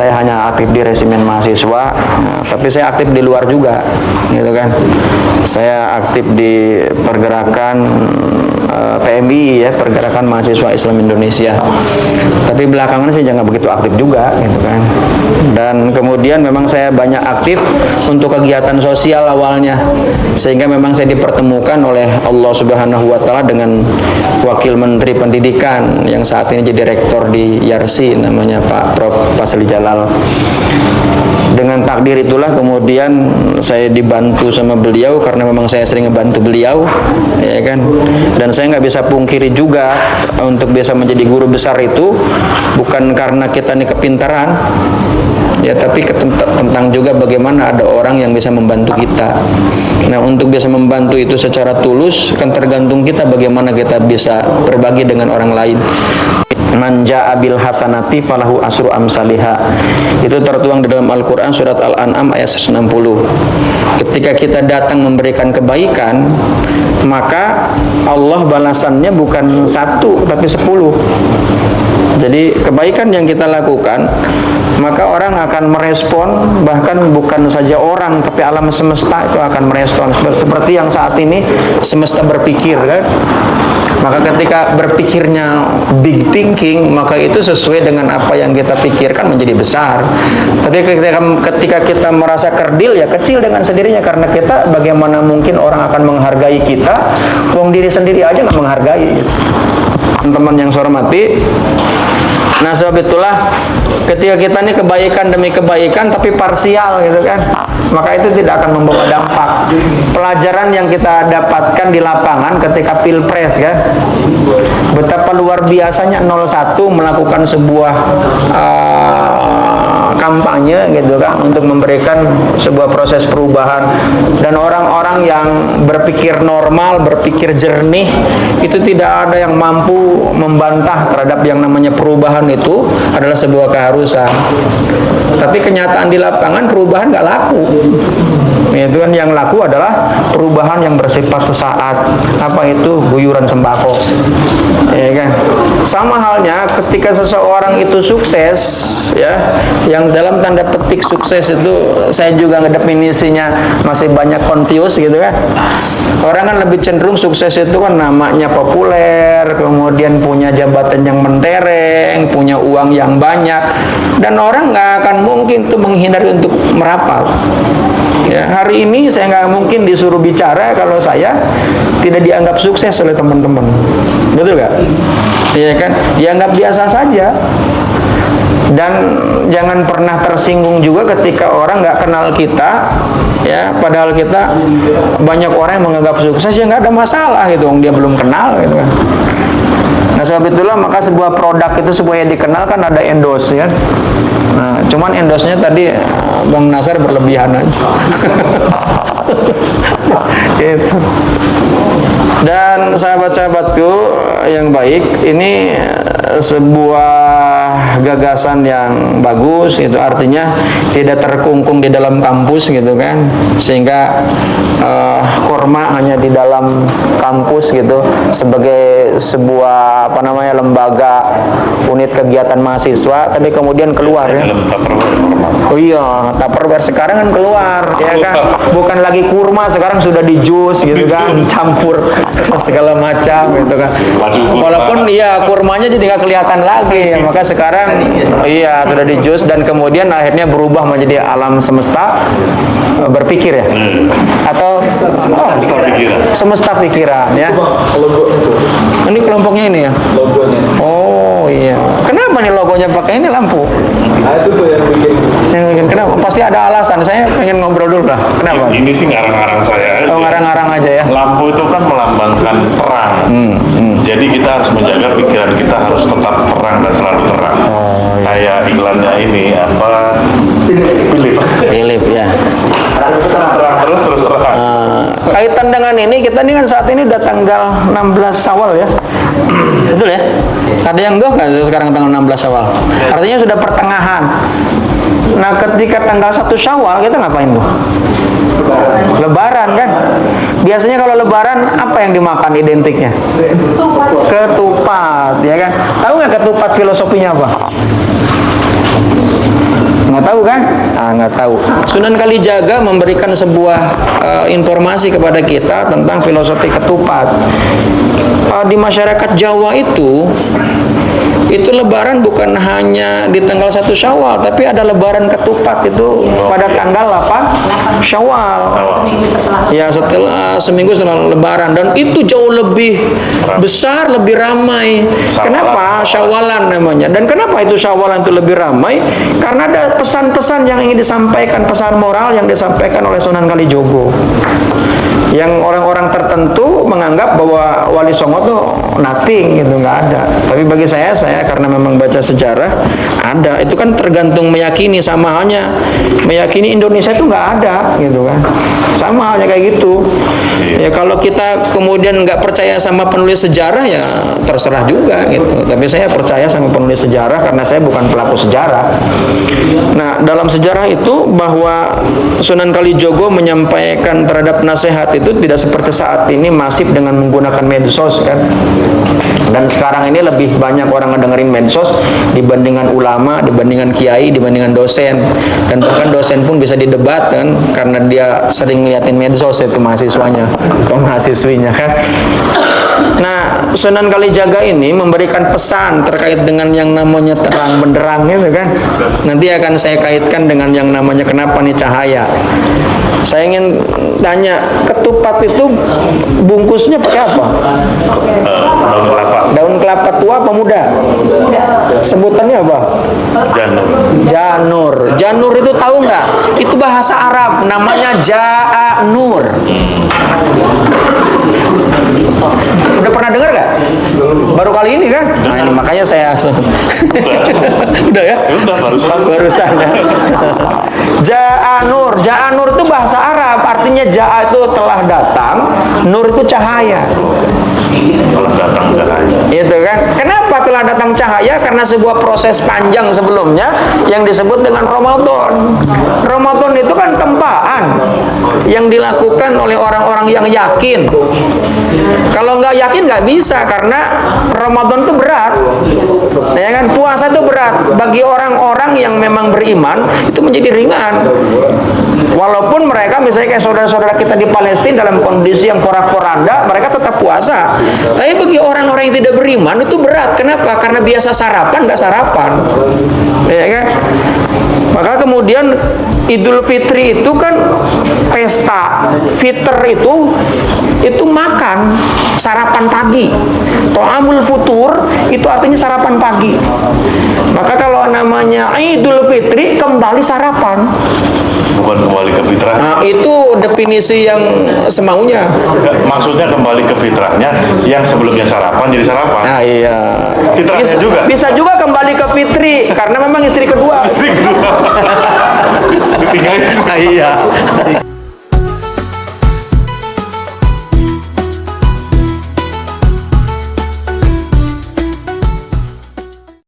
saya hanya aktif di resimen mahasiswa, tapi saya aktif di luar juga, gitu kan. Saya aktif di pergerakan PMI ya, Pergerakan Mahasiswa Islam Indonesia. Tapi belakangan sih jangan begitu aktif juga, gitu kan. Dan kemudian memang saya banyak aktif untuk kegiatan sosial awalnya, sehingga memang saya dipertemukan oleh Allah Subhanahu wa Ta'ala dengan Wakil Menteri Pendidikan yang saat ini jadi rektor di Yarsi, namanya Pak Prof. Fasli Jalal. Dengan takdir itulah kemudian saya dibantu sama beliau, karena memang saya sering ngebantu beliau, ya kan. Dan saya nggak bisa pungkiri juga, untuk bisa menjadi guru besar itu bukan karena kita ini kepintaran, ya, tapi tentang juga bagaimana ada orang yang bisa membantu kita. Nah, untuk bisa membantu itu secara tulus kan tergantung kita bagaimana kita bisa berbagi dengan orang lain. Man ja'a bil hasanati falahu asru amsalihha. Itu tertuang di dalam Al-Qur'an surat Al-An'am ayat 60. Ketika kita datang memberikan kebaikan, maka Allah balasannya bukan 1 tapi 10. Jadi kebaikan yang kita lakukan, maka orang akan merespon, bahkan bukan saja orang tapi alam semesta itu akan merespon. Seperti yang saat ini semesta berpikir, kan? Maka ketika berpikirnya big thinking, maka itu sesuai dengan apa yang kita pikirkan menjadi besar. Tapi ketika kita merasa kerdil, ya kecil dengan sendirinya, karena kita bagaimana mungkin orang akan menghargai kita, wong diri sendiri aja nggak menghargai. Teman-teman yang saya hormati, nah sebab itulah ketika kita ini kebaikan demi kebaikan tapi parsial, gitu kan, maka itu tidak akan membawa dampak. Pelajaran yang kita dapatkan di lapangan ketika pilpres, kan, betapa luar biasanya 01 melakukan sebuah kampanye, gitu kan, untuk memberikan sebuah proses perubahan. Dan orang-orang yang berpikir normal, berpikir jernih, itu tidak ada yang mampu membantah terhadap yang namanya perubahan itu adalah sebuah keharusan. Tapi kenyataan di lapangan perubahan nggak laku. Itu kan yang laku adalah perubahan yang bersifat sesaat. Apa itu? Guyuran sembako, ya kan. Sama halnya ketika seseorang itu sukses, ya, yang dalam tanda petik sukses itu saya juga ngedefinisinya masih banyak confuse, gitu kan. Orang kan lebih cenderung sukses itu kan namanya populer, kemudian punya jabatan yang mentereng, punya uang yang banyak, dan orang nggak akan mungkin tuh menghindari untuk merapat. Ya, hari ini saya nggak mungkin disuruh bicara kalau saya tidak dianggap sukses oleh teman-teman, betul nggak? Iya kan? Dianggap biasa saja. Dan jangan pernah tersinggung juga ketika orang nggak kenal kita, ya, padahal kita banyak orang yang menganggap sukses, ya nggak ada masalah gitu, dia belum kenal, gitu kan. Nah sebab itulah maka sebuah produk itu supaya dikenal kan ada endorse, ya. Nah cuman endorse-nya tadi Bang Nasar berlebihan aja. Gitu. Dan sahabat-sahabatku yang baik, ini sebuah gagasan yang bagus, itu artinya tidak terkungkung di dalam kampus, gitu kan, sehingga korma hanya di dalam kampus, gitu, sebagai sebuah apa namanya lembaga unit kegiatan mahasiswa, tapi kemudian keluar, ya. Oh iya, Tupperware sekarang kan keluar, ya kan, bukan lagi kurma, sekarang sudah di jus, gitu kan, dicampur segala macam, gitu kan. Walaupun iya kurmanya jadi nggak kelihatan lagi, maka sekarang iya sudah di jus, dan kemudian akhirnya berubah menjadi alam semesta berpikir, ya, atau semesta pikiran, ya. Ini kelompoknya ini, ya. Oh iya, kenapa nih logonya pakai ini lampu? Nah itu tuh yang bikin. Kenapa? Pasti ada alasan. Saya pengen ngobrol dulu lah. Kenapa? Ini sih ngarang-ngarang saya. Oh, ngarang-ngarang aja, ya. Lampu itu kan melambangkan terang. Jadi kita harus menjaga pikiran kita harus tetap terang dan selalu terang. Oh, iya. Kayak iklannya ini apa? Philip, ya. Terus terang. Kaitan dengan ini, kita ini kan saat ini udah tanggal 16 Syawal, ya. Betul, ya? Ada yang enggak kan sekarang tanggal 16 Syawal? Artinya sudah pertengahan. Nah, ketika tanggal 1 Syawal kita ngapain tuh? Lebaran, kan? Biasanya kalau lebaran apa yang dimakan identiknya? Ketupat, ya kan? Tahu nggak ketupat filosofinya apa? Nggak tahu kan? Nggak tahu. Sunan Kalijaga memberikan sebuah informasi kepada kita tentang filosofi ketupat. Di masyarakat Jawa itu Lebaran bukan hanya di tanggal 1 Syawal, tapi ada Lebaran ketupat itu pada tanggal 8 Syawal. Ya, setelah seminggu setelah Lebaran, dan itu jauh lebih besar, lebih ramai. Kenapa? Syawalan namanya. Dan kenapa itu Syawalan itu lebih ramai? Karena ada pesan-pesan yang ingin disampaikan, pesan moral yang disampaikan oleh Sunan Kalijogo. Yang orang-orang tertentu menganggap bahwa Wali Songo tuh nothing gitu, nggak ada. Tapi bagi saya karena memang baca sejarah, ada. Itu kan tergantung meyakini, sama halnya meyakini Indonesia itu nggak ada gitu kan. Sama halnya kayak gitu. Ya kalau kita kemudian nggak percaya sama penulis sejarah, ya terserah juga gitu. Tapi saya percaya sama penulis sejarah karena saya bukan pelaku sejarah. Nah, dalam sejarah itu bahwa Sunan Kalijogo menyampaikan terhadap nasihat itu tidak seperti saat ini masif dengan menggunakan medsos kan. Dan sekarang ini lebih banyak orang ngedengerin medsos dibandingkan ulama, dibandingkan kiai, dibandingkan dosen. Dan bahkan dosen pun bisa didebat kan, karena dia sering ngeliatin medsos itu mahasiswanya atau mahasiswinya kan. Nah, Sunan Kalijaga ini memberikan pesan terkait dengan yang namanya terang benderang itu kan. Nanti akan saya kaitkan dengan yang namanya kenapa nih cahaya. Saya ingin tanya, ketupat itu bungkusnya pakai apa? Daun kelapa. Daun kelapa tua apa muda? Sebutannya apa? Janur. Janur. Janur itu tahu nggak? Itu bahasa Arab, namanya ja'anur. Udah pernah dengar nggak? Baru kali ini kan? Nah ini makanya saya udah ya? Udah Barusan ya. Ja'anur. Ja'anur itu bahasa Arab, artinya ja'a itu telah datang, nur itu cahaya. Telah datang cahaya. Itu kan? Kenapa telah datang cahaya? Karena sebuah proses panjang sebelumnya yang disebut dengan Ramadan. Ramadan itu kan tempaan yang dilakukan oleh orang-orang yang yakin. Kalau nggak yakin nggak bisa, karena Ramadan itu berat. Ya kan? Puasa itu berat. Bagi orang-orang yang memang beriman itu menjadi ringan. Walaupun mereka misalnya kayak saudara-saudara kita di Palestina dalam kondisi yang porak-poranda, mereka tetap puasa. Tapi bagi orang-orang yang tidak beriman itu berat. Kenapa? Karena biasa sarapan, nggak sarapan. Ya kan? Maka kemudian Idul Fitri itu kan pesta. Fitr itu makan, sarapan pagi. To'amul futur itu artinya sarapan pagi. Maka kalau namanya Idul Fitri, kembali sarapan. Bukan kembali ke fitrah. Nah, itu definisi yang semaunya. Maksudnya kembali ke fitrahnya, yang sebelumnya sarapan jadi sarapan. Nah, iya. Fitrahnya juga. Bisa juga kembali ke Fitri karena memang istri kedua. Istri kedua. Ditinggalin. Nah, iya.